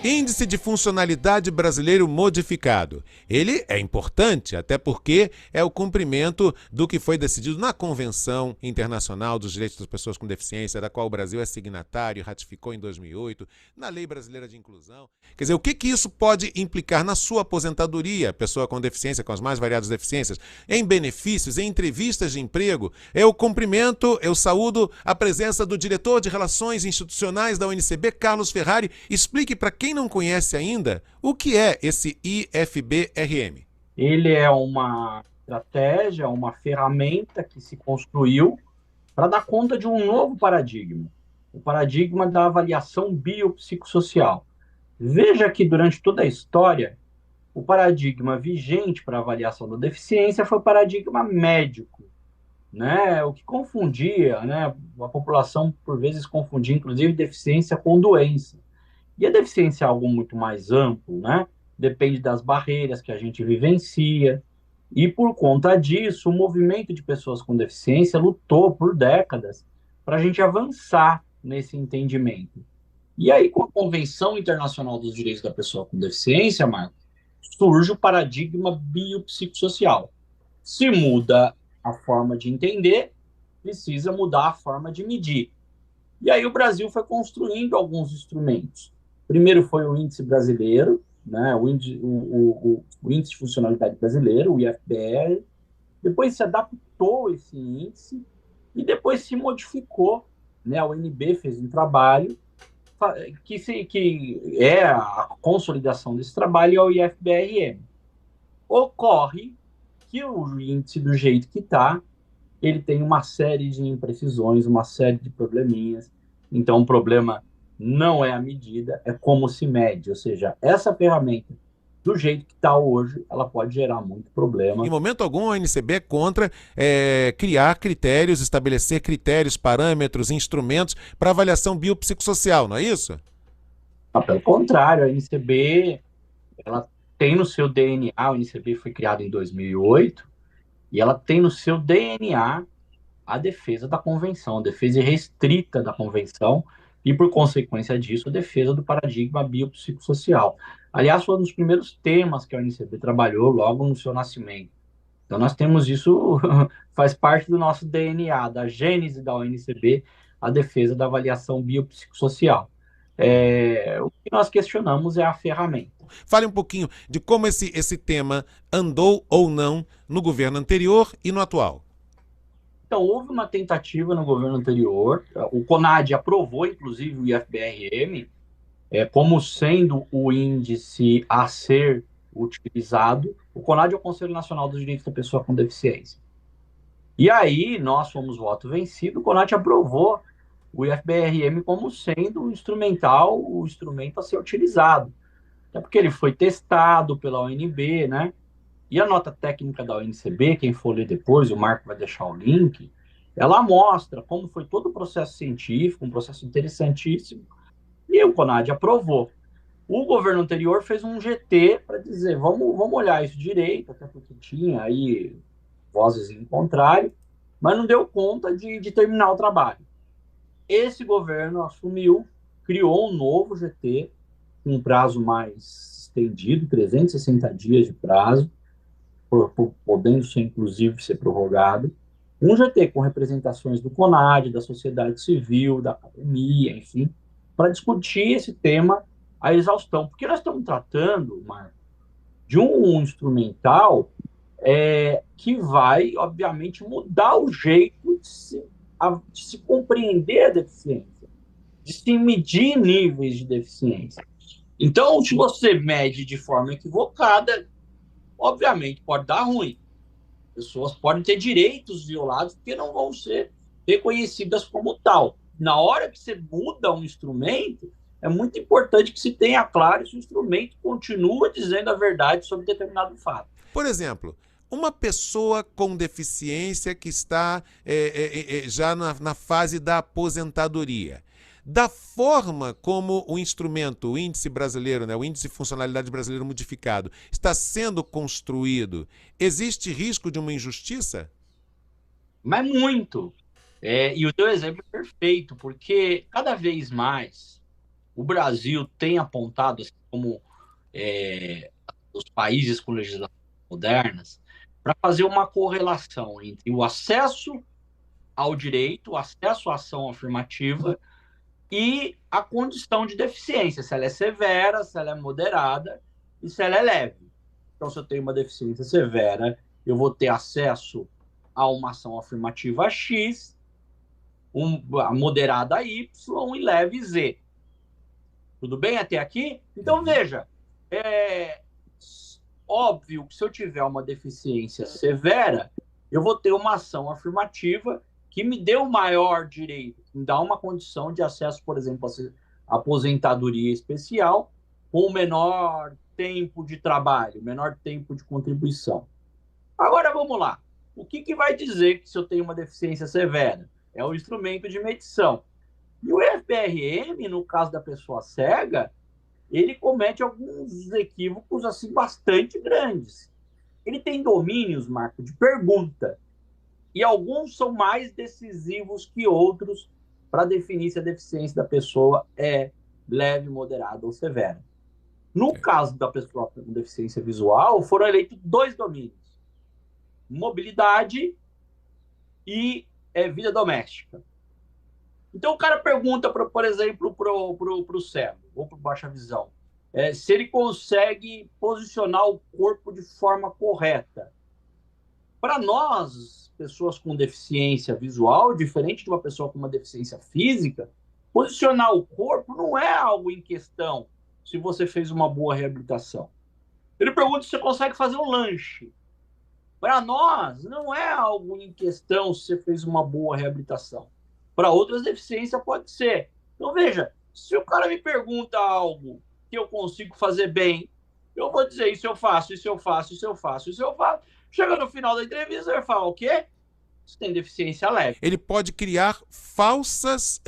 Índice de Funcionalidade Brasileiro Modificado. Ele é importante, até porque é o cumprimento do que foi decidido na Convenção Internacional dos Direitos das Pessoas com Deficiência, da qual o Brasil é signatário e ratificou em 2008, na Lei Brasileira de Inclusão. Quer dizer, o que isso pode implicar na sua aposentadoria, pessoa com deficiência, com as mais variadas deficiências, em benefícios, em entrevistas de emprego? Eu saúdo a presença do diretor de Relações Institucionais da UNCB, Carlos Ferrari. Explique para quem não conhece ainda o que é esse IFB-RM. Ele é uma estratégia, uma ferramenta que se construiu para dar conta de um novo paradigma, o paradigma da avaliação biopsicossocial. Veja que durante toda a história, o paradigma vigente para avaliação da deficiência foi o paradigma médico, né? O que confundia, né? A população, por vezes, confundia, inclusive, deficiência com doença. E a deficiência é algo muito mais amplo, né? Depende das barreiras que a gente vivencia. E, por conta disso, o movimento de pessoas com deficiência lutou por décadas para a gente avançar nesse entendimento. E aí, com a Convenção Internacional dos Direitos da Pessoa com Deficiência, Marco, surge o paradigma biopsicossocial. Se muda a forma de entender, precisa mudar a forma de medir. E aí o Brasil foi construindo alguns instrumentos. Primeiro foi o índice brasileiro, né, o índice de funcionalidade brasileiro, o IFBR. Depois se adaptou esse índice e depois se modificou, né, a UNB fez um trabalho que é a consolidação desse trabalho, é o IFBRM. Ocorre que o índice, do jeito que está, ele tem uma série de imprecisões, uma série de probleminhas. Então, o problema não é a medida, é como se mede. Ou seja, essa ferramenta, do jeito que está hoje, ela pode gerar muito problema. Em momento algum, a ONCB é contra criar critérios, estabelecer critérios, parâmetros, instrumentos para avaliação biopsicossocial, não é isso? Pelo contrário, a ONCB ela tem no seu DNA, a ONCB foi criada em 2008, e ela tem no seu DNA a defesa da convenção, a defesa irrestrita da convenção e, por consequência disso, a defesa do paradigma biopsicossocial. Aliás, foi um dos primeiros temas que a UNCB trabalhou logo no seu nascimento. Então, nós temos isso, faz parte do nosso DNA, da gênese da UNCB, a defesa da avaliação biopsicossocial. O que nós questionamos é a ferramenta. Fale um pouquinho de como esse tema andou ou não no governo anterior e no atual. Então, houve uma tentativa no governo anterior, o CONAD aprovou, inclusive, o IFBRM como sendo o índice a ser utilizado. O CONAD é o Conselho Nacional dos Direitos da Pessoa com Deficiência. E aí, nós fomos voto vencido, o CONAD aprovou o IFBRM como sendo o instrumento a ser utilizado. É porque ele foi testado pela ONB, né? E a nota técnica da UNCB, quem for ler depois, o Marco vai deixar o link, ela mostra como foi todo o processo científico, um processo interessantíssimo, e o CONAD aprovou. O governo anterior fez um GT para dizer, vamos olhar isso direito, até porque tinha aí vozes em contrário, mas não deu conta de terminar o trabalho. Esse governo assumiu, criou um novo GT, com um prazo mais estendido, 360 dias de prazo, podendo ser, inclusive, ser prorrogado. Um GT com representações do CONAD, da sociedade civil, da academia, enfim, para discutir esse tema à exaustão. Porque nós estamos tratando, Marco, de um instrumental que vai, obviamente, mudar o jeito de se compreender a deficiência, de se medir níveis de deficiência. Então, se você mede de forma equivocada, obviamente pode dar ruim. Pessoas podem ter direitos violados porque não vão ser reconhecidas como tal. Na hora que você muda um instrumento, é muito importante que se tenha claro se o instrumento continua dizendo a verdade sobre determinado fato. Por exemplo, uma pessoa com deficiência que está já na fase da aposentadoria, da forma como o instrumento, o índice brasileiro, né, o índice de funcionalidade brasileiro modificado, está sendo construído, existe risco de uma injustiça? Mas muito. E o teu exemplo é perfeito, porque cada vez mais o Brasil tem apontado, assim, como os países com legislações modernas, para fazer uma correlação entre o acesso ao direito, o acesso à ação afirmativa e a condição de deficiência, se ela é severa, se ela é moderada e se ela é leve. Então, se eu tenho uma deficiência severa, eu vou ter acesso a uma ação afirmativa X, a moderada Y e leve Z. Tudo bem até aqui? Então, veja, é óbvio que se eu tiver uma deficiência severa, eu vou ter uma ação afirmativa que me dê o maior direito, me dá uma condição de acesso, por exemplo, à aposentadoria especial, com o menor tempo de trabalho, menor tempo de contribuição. Agora vamos lá. O que vai dizer que se eu tenho uma deficiência severa? É o instrumento de medição. E o FBRM, no caso da pessoa cega, ele comete alguns equívocos assim bastante grandes. Ele tem domínios, Marco, de pergunta. E alguns são mais decisivos que outros para definir se a deficiência da pessoa é leve, moderada ou severa. No caso da pessoa com deficiência visual, foram eleitos 2 domínios: mobilidade e vida doméstica. Então o cara pergunta, por exemplo, para o cego ou para o baixa visão, se ele consegue posicionar o corpo de forma correta. Para nós, pessoas com deficiência visual, diferente de uma pessoa com uma deficiência física, posicionar o corpo não é algo em questão se você fez uma boa reabilitação. Ele pergunta se você consegue fazer um lanche. Para nós, não é algo em questão se você fez uma boa reabilitação. Para outras deficiências pode ser. Então, veja, se o cara me pergunta algo que eu consigo fazer bem, eu vou dizer isso eu faço, isso eu faço, isso eu faço, isso eu faço. Chega no final da entrevista, ele fala o quê? Você tem deficiência leve. Ele pode criar falsos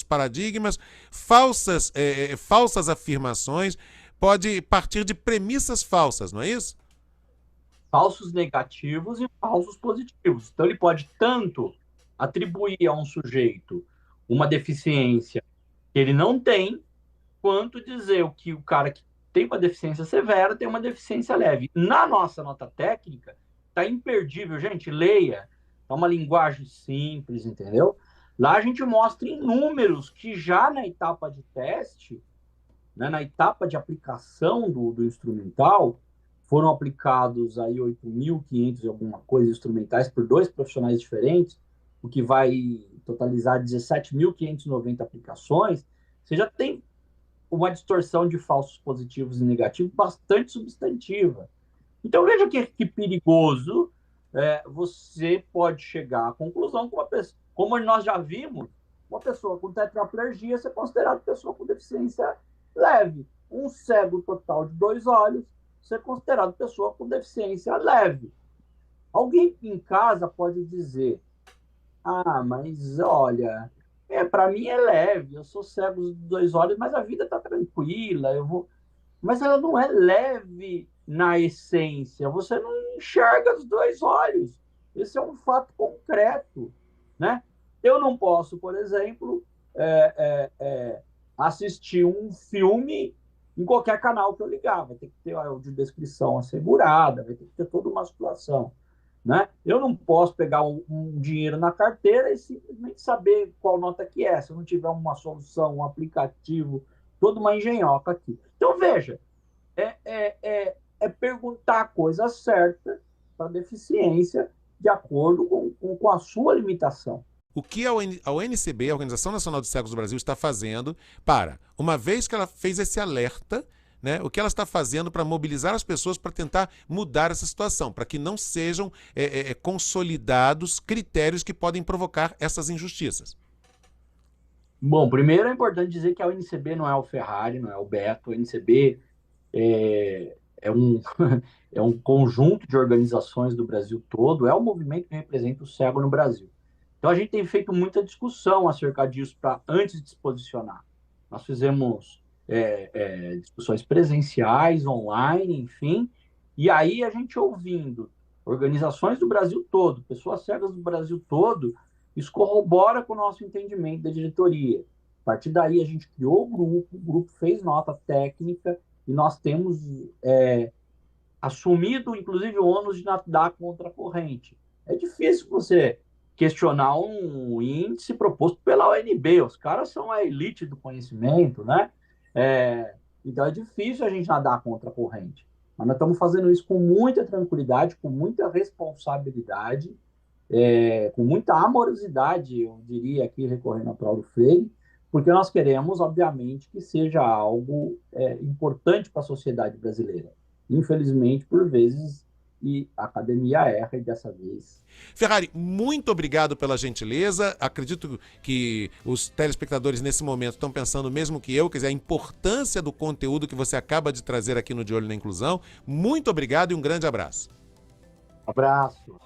paradigmas, falsas afirmações, pode partir de premissas falsas, não é isso? Falsos negativos e falsos positivos. Então, ele pode tanto atribuir a um sujeito uma deficiência que ele não tem, quanto dizer que o cara que tem uma deficiência severa tem uma deficiência leve. Na nossa nota técnica, está imperdível, gente, leia. É uma linguagem simples, entendeu? Lá a gente mostra em números que já na etapa de teste, né, na etapa de aplicação do instrumental, foram aplicados aí 8.500 e alguma coisa instrumentais por 2 profissionais diferentes, o que vai totalizar 17.590 aplicações. Você já tem uma distorção de falsos positivos e negativos bastante substantiva. Então, veja que perigoso você pode chegar à conclusão que uma pessoa, como nós já vimos, uma pessoa com tetraplegia ser considerada pessoa com deficiência leve. Um cego total de 2 olhos ser considerado pessoa com deficiência leve. Alguém em casa pode dizer, mas olha, para mim é leve, eu sou cego dos 2 olhos, mas a vida está tranquila, eu vou... Mas ela não é leve na essência, você não enxerga os 2 olhos. Esse é um fato concreto, né? Eu não posso, por exemplo, assistir um filme em qualquer canal que eu ligar, vai ter que ter a audiodescrição assegurada, vai ter que ter toda uma situação, né? Eu não posso pegar um dinheiro na carteira e simplesmente saber qual nota que é, se eu não tiver uma solução, um aplicativo, toda uma engenhoca aqui. Então, veja, é perguntar a coisa certa para a deficiência de acordo com a sua limitação. O que a ONCB, a Organização Nacional de Cegos do Brasil, está fazendo para, uma vez que ela fez esse alerta, né, o que ela está fazendo para mobilizar as pessoas para tentar mudar essa situação, para que não sejam consolidados critérios que podem provocar essas injustiças? Bom, primeiro é importante dizer que a ONCB não é o Ferrari, não é o Beto. A ONCB é um conjunto de organizações do Brasil todo, é o movimento que representa o cego no Brasil. Então, a gente tem feito muita discussão acerca disso antes de se posicionar. Nós fizemos discussões presenciais, online, enfim, e aí a gente ouvindo organizações do Brasil todo, pessoas cegas do Brasil todo, isso corrobora com o nosso entendimento da diretoria. partir daí, a gente criou o grupo fez nota técnica e nós temos assumido, inclusive, o ônus de nadar contra a corrente. É difícil você questionar um índice proposto pela ONB. Os caras são a elite do conhecimento, né? Então é difícil a gente nadar contra a corrente. Mas nós estamos fazendo isso com muita tranquilidade, com muita responsabilidade, com muita amorosidade, eu diria aqui, recorrendo ao Paulo Freire, porque nós queremos, obviamente, que seja algo importante para a sociedade brasileira. Infelizmente, por vezes, e a academia erra, e dessa vez. Ferrari, muito obrigado pela gentileza. Acredito que os telespectadores nesse momento estão pensando mesmo que eu, quer dizer, a importância do conteúdo que você acaba de trazer aqui no De Olho na Inclusão. Muito obrigado e um grande abraço. Abraço.